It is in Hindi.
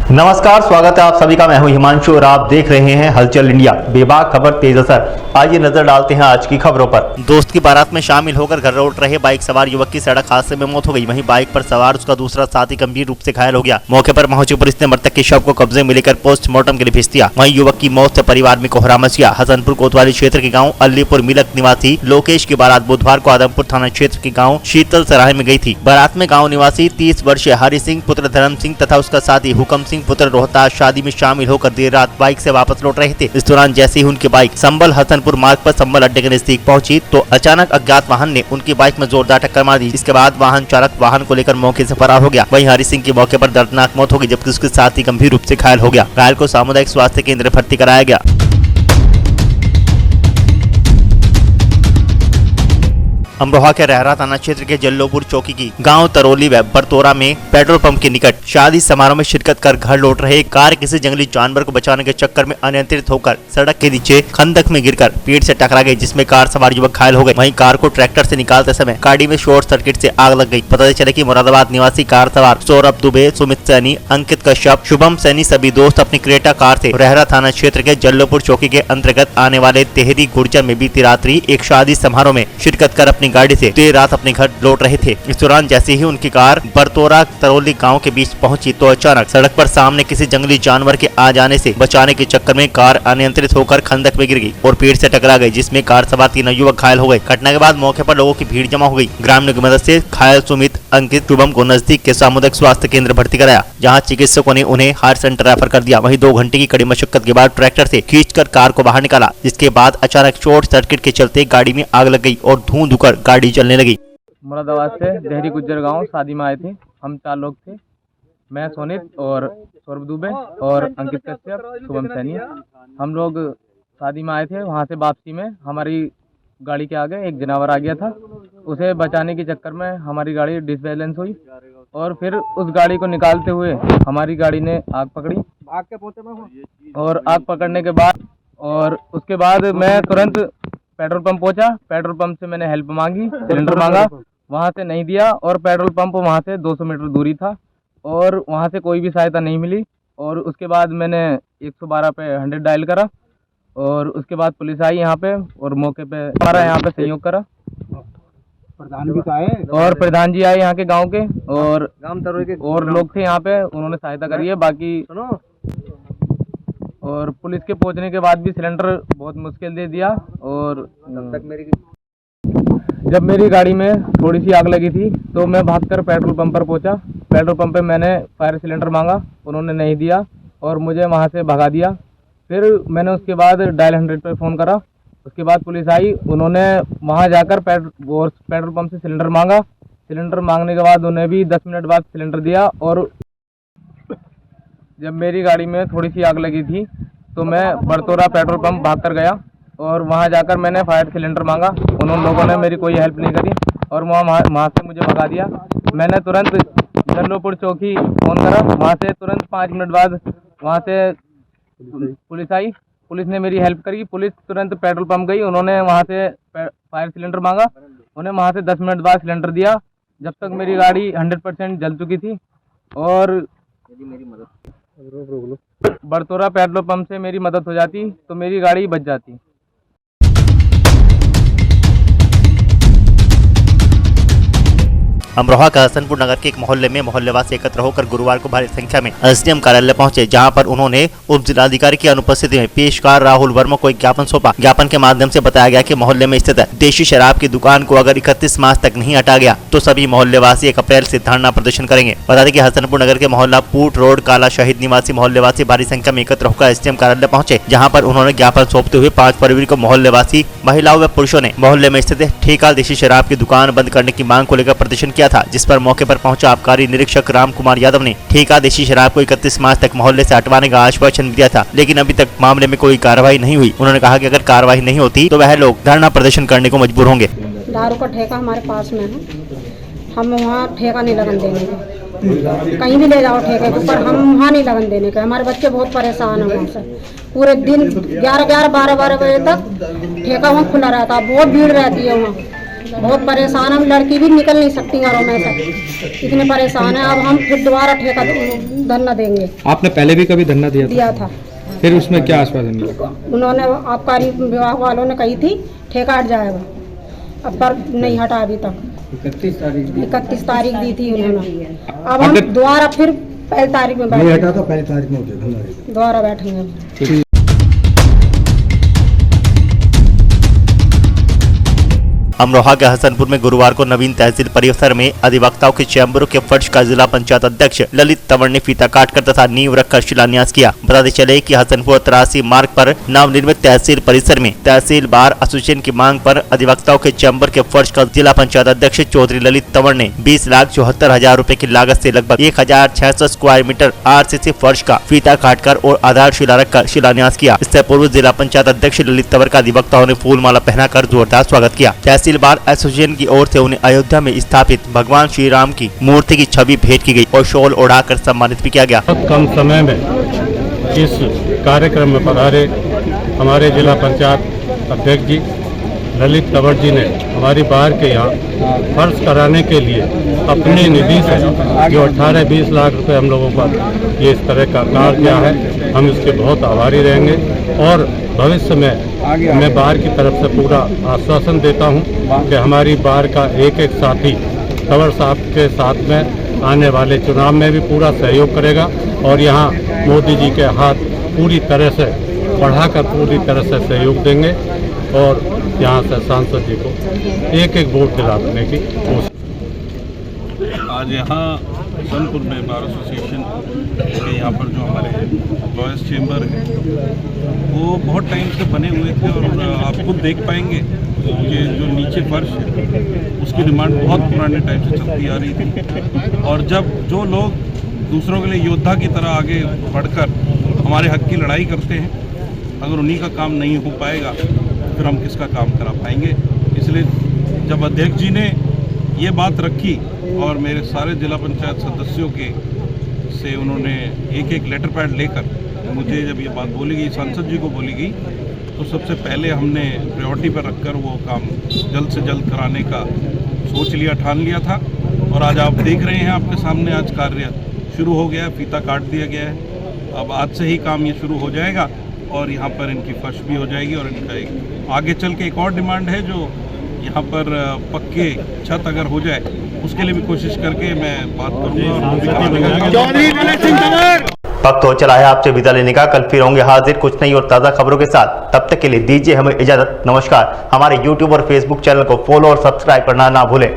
नमस्कार, स्वागत है आप सभी का। मैं हूं हिमांशु और आप देख रहे हैं हलचल इंडिया। बेबाक खबर तेज असर। आइए नजर डालते हैं आज की खबरों पर। दोस्त की बारात में शामिल होकर घर लौट रहे बाइक सवार युवक की सड़क हादसे में मौत हो गई। वहीं बाइक पर सवार उसका दूसरा साथी गंभीर रूप से घायल हो गया। मौके पर पहुंची पुलिस ने मृतक के शव को कब्जे में लेकर पोस्टमार्टम के लिए भेज दिया। वहीं युवक की मौत से परिवार में कोहराम मच गया। हसनपुर कोतवाली क्षेत्र के गाँव अलीपुर मिलक निवासी लोकेश की बारात बुधवार को आदमपुर थाना क्षेत्र के गाँव शीतल सराय में गई थी। बारात में गाँव निवासी 30 वर्षीय हरि सिंह पुत्र धर्म सिंह तथा उसका साथी हुकम सिंह पुत्र रोहतास शादी में शामिल होकर देर रात बाइक से वापस लौट रहे थे। इस दौरान जैसे ही उनकी बाइक संबल हसनपुर मार्ग पर संबल अड्डे के नजदीक पहुंची तो अचानक अज्ञात वाहन ने उनकी बाइक में जोरदार टक्कर मार दी। इसके बाद वाहन चालक वाहन को लेकर मौके से फरार हो गया। वहीं हरि सिंह की मौके पर दर्दनाक मौत हो गई, जबकि उसके साथी गंभीर रूप से घायल हो गया। घायल को सामुदायिक स्वास्थ्य केंद्र भर्ती कराया गया। अमरोहा के रहरा थाना क्षेत्र के जल्लोपुर चौकी की गांव तरोली व बरतोरा में पेट्रोल पंप के निकट शादी समारोह में शिरकत कर घर लौट रहे कार किसी जंगली जानवर को बचाने के चक्कर में अनियंत्रित होकर सड़क के नीचे खंदक में गिरकर पेड़ से टकरा गई, जिसमें कार सवार युवक घायल हो गए। वहीं कार को ट्रैक्टर से निकालते समय गाड़ी में शॉर्ट सर्किट से आग लग गई। पता चला कि मुरादाबाद निवासी कार सवार सौरभ दुबे, सुमित सैनी, अंकित कश्यप, शुभम सैनी सभी दोस्त अपनी क्रेटा कार से रहरा थाना क्षेत्र के जल्लोपुर चौकी के अंतर्गत आने वाले तेहरी गुर्जर में बीती रात्रि एक शादी समारोह में शिरकत कर अपनी गाड़ी से देर रात अपने घर लौट रहे थे। इस दौरान जैसे ही उनकी कार बरतोरा तरोली गांव के बीच पहुंची तो अचानक सड़क पर सामने किसी जंगली जानवर के आ जाने से बचाने के चक्कर में कार अनियंत्रित होकर खंदक में गिर गई और पेड़ से टकरा गई, जिसमें कार सवार 3 युवक घायल हो गए। घटना के बाद मौके पर लोगों की भीड़ जमा हो गई। ग्रामीणों की मदद से घायल सुमित, अंकित, शुभम को नजदीक के सामुदायिक स्वास्थ्य केंद्र भर्ती कराया, जहाँ चिकित्सकों ने उन्हें हार्ट सेंटर रेफर कर दिया। वहीं 2 घंटे की कड़ी मशक्कत के बाद ट्रैक्टर से खींचकर कार को बाहर निकाला, जिसके बाद अचानक शॉर्ट सर्किट के चलते गाड़ी में आग लग गई और धुआं धुकर गाड़ी चलने लगी। मुरादाबाद से देहरी गुज्जर गांव शादी में आए थे। हम 4 लोग थे, मैं सोनित और सौरभ दुबे और अंकित कश्यप, शुभम सैनी। हम लोग शादी में आए थे। वहां से वापसी में हमारी गाड़ी के आगे एक जानवर आ गया था। उसे बचाने के चक्कर में हमारी गाड़ी डिसबैलेंस हुई और फिर उस गाड़ी को निकालते हुए हमारी गाड़ी ने आग पकड़ी। भाग के पहुंचे और आग पकड़ने के बाद और उसके बाद मैं तुरंत पेट्रोल पंप पहुंचा। पेट्रोल पंप से मैंने हेल्प मांगी, सिलेंडर मांगा, वहां से नहीं दिया और पेट्रोल पंप वहां से 200 मीटर दूरी था और वहां से कोई भी सहायता नहीं मिली। और उसके बाद मैंने 112 पे 100 डायल करा और उसके बाद पुलिस आई यहाँ पे और मौके पे हमारा यहाँ पे सहयोग करा। प्रधान भी आए और प्रधान जी आए यहाँ के गांव के और लोग थे यहाँ पे, उन्होंने सहायता करी है। बाकी और पुलिस के पहुंचने के बाद भी सिलेंडर बहुत मुश्किल दे दिया। और जब मेरी गाड़ी में थोड़ी सी आग लगी थी तो मैं भागकर पेट्रोल पंप पर पहुंचा। पेट्रोल पंप पे मैंने फायर सिलेंडर मांगा, उन्होंने नहीं दिया और मुझे वहां से भगा दिया। फिर मैंने उसके बाद डायल 100 पर फ़ोन करा। उसके बाद पुलिस आई, उन्होंने वहां जाकर पेट्रोल पंप से सिलेंडर मांगा। सिलेंडर मांगने के बाद उन्हें भी 10 मिनट बाद सिलेंडर दिया। और जब मेरी गाड़ी में थोड़ी सी आग लगी थी तो मैं बरतोरा पेट्रोल पंप भाग कर गया और वहां जाकर मैंने फायर सिलेंडर मांगा। उन लोगों ने मेरी कोई हेल्प नहीं करी और वहां से मुझे भगा दिया। मैंने तुरंत जल्लोपुर चौकी फ़ोन करा, वहां से तुरंत 5 मिनट बाद वहां से पुलिस आई। पुलिस ने मेरी हेल्प करी। पुलिस तुरंत पेट्रोल पंप गई, उन्होंने वहां से फायर सिलेंडर मांगा, उन्हें वहां से 10 मिनट बाद सिलेंडर दिया। जब तक मेरी गाड़ी 100% जल चुकी थी। और बरतोरा पेट्रोल पंप से मेरी मदद हो जाती तो मेरी गाड़ी बच जाती। अमरोहा का हसनपुर नगर के एक मोहल्ले में मोहल्लेवासी एकत्र होकर गुरुवार को भारी संख्या में एसडीएम कार्यालय पहुंचे, जहां पर उन्होंने उप जिलाधिकारी की अनुपस्थिति में पेशकार राहुल वर्मा को एक ज्ञापन सौंपा। ज्ञापन के माध्यम से बताया गया कि मोहल्ले में स्थित देशी शराब की दुकान को अगर 31 मार्च तक नहीं हटा गया तो सभी मोहल्लेवासी 1 अप्रैल से धरना प्रदर्शन करेंगे। बता दें कि हसनपुर नगर के मोहल्ला पूट रोड काला शहीद निवासी मोहल्लेवासी भारी संख्या में एकत्र होकर एसडीएम कार्यालय पहुंचे, जहाँ पर उन्होंने ज्ञापन सौंपते हुए 5 फरवरी को मोहल्लेवासी महिलाओं व पुरुषों ने मोहल्ले में स्थित ठेका देशी शराब की दुकान बंद करने की मांग को लेकर प्रदर्शन किया था, जिस पर मौके पर पहुंचा आबकारी निरीक्षक राम कुमार यादव ने ठेका देशी शराब को 31 मार्च तक मोहल्ले से हटवाने का आश्वासन दिया था, लेकिन अभी तक मामले में कोई कार्रवाई नहीं हुई। उन्होंने कहा कि अगर कार्रवाई नहीं होती तो वह लोग धरना प्रदर्शन करने को मजबूर होंगे। दारू का ठेका हमारे पास में है, हम वहाँ ठेका नहीं लगन देने के। कहीं भी ले जाओ ठेके के ऊपर, हम वहाँ नहीं लगन देने के। हमारे बच्चे बहुत परेशान हैं वहाँ से। पूरे दिन 11-11, 12-12 बजे तक ठेका वहाँ खुला रहता है, बहुत भीड़ रहती है वहाँ। बहुत परेशान, हम लड़की भी निकल नहीं सकती घरों में से, इतने परेशान है। अब हम फिर दोबारा ठेका धरना देंगे। आपने पहले भी कभी धरना दिया था? फिर उसमें क्या आश्वासन मिला? उन्होंने आबकारी विभाग वालों ने कही थी ठेका हट जाएगा, अब पर नहीं हटा अभी तक। 31 तारीख दी थी उन्होंने। अब हम दोबारा फिर पहली तारीख में बैठे, हटा तो पहली तारीख में दोबारा बैठेंगे। अमरोहा के हसनपुर में गुरुवार को नवीन तहसील परिसर में अधिवक्ताओं के चैम्बरों के फर्श का जिला पंचायत अध्यक्ष ललित तंवर ने फीता काटकर तथा नींव रखकर शिलान्यास किया। बताते चले कि हसनपुर 83 मार्ग पर नवनिर्मित तहसील परिसर में तहसील बार एसोसिएशन की मांग पर अधिवक्ताओं के चैम्बर के फर्श का जिला पंचायत अध्यक्ष चौधरी ललित तंवर ने 20,74,000 रूपए की लागत से लगभग 1,600 स्क्वायर मीटर RCC फर्श का फीता काटकर और आधारशिला रखकर शिलान्यास किया। इससे पूर्व जिला पंचायत अध्यक्ष ललित तंवर का अधिवक्ताओं ने फूलमाला पहनाकर जोरदार स्वागत किया। तहसील बार एसोसिएशन की ओर से उन्हें अयोध्या में स्थापित भगवान श्री राम की मूर्ति की छवि भेंट की गई और शॉल ओढ़ाकर सम्मानित भी किया गया। बहुत कम समय में इस कार्यक्रम में पधारे हमारे जिला पंचायत अध्यक्ष जी ललित तंवर जी ने हमारी बार के यहाँ फर्श कराने के लिए अपनी निधि से जो 18-20 लाख रुपए हम लोगों पर ये इस तरह का कार्य किया है, हम इसके बहुत आभारी रहेंगे। और भविष्य में मैं बार की तरफ से पूरा आश्वासन देता हूं कि हमारी बार का एक एक साथी तंवर साहब के साथ में आने वाले चुनाव में भी पूरा सहयोग करेगा और यहां मोदी जी के हाथ पूरी तरह से बढ़ाकर पूरी तरह से सहयोग देंगे और यहां से सांसद जी को एक एक वोट दिलाने की कोशिश। आज यहाँ हसनपुर में बार एसोसिएशन के यहाँ पर जो हमारे लॉयर्स चेंबर है वो बहुत टाइम से बने हुए थे और आप खुद देख पाएंगे ये जो नीचे फर्श है उसकी डिमांड बहुत पुराने टाइम से चलती आ रही थी। और जब जो लोग दूसरों के लिए योद्धा की तरह आगे बढ़कर हमारे हक की लड़ाई करते हैं, अगर उन्हीं का काम नहीं हो पाएगा फिर हम किसका काम करा पाएंगे। इसलिए जब अध्यक्ष जी ने ये बात रखी और मेरे सारे जिला पंचायत सदस्यों के से उन्होंने एक एक लेटर पैड लेकर मुझे जब ये बात बोली गई, सांसद जी को बोली गई, तो सबसे पहले हमने प्रायोरिटी पर रखकर वो काम जल्द से जल्द कराने का सोच लिया, ठान लिया था। और आज आप देख रहे हैं, आपके सामने आज कार्य शुरू हो गया, फीता काट दिया गया है। अब आज से ही काम ये शुरू हो जाएगा और यहाँ पर इनकी फर्श भी हो जाएगी और इनका एक आगे चल के एक और डिमांड है जो यहाँ पर पक्के छत अगर हो जाए उसके लिए भी कोशिश करके मैं बात करूँगा। वक्त हो चला है आपसे विदा लेने का। कल फिर होंगे हाजिर कुछ नई और ताज़ा खबरों के साथ। तब तक के लिए दीजिए हमें इजाजत। नमस्कार। हमारे YouTube और Facebook चैनल को फॉलो और सब्सक्राइब करना ना भूलें।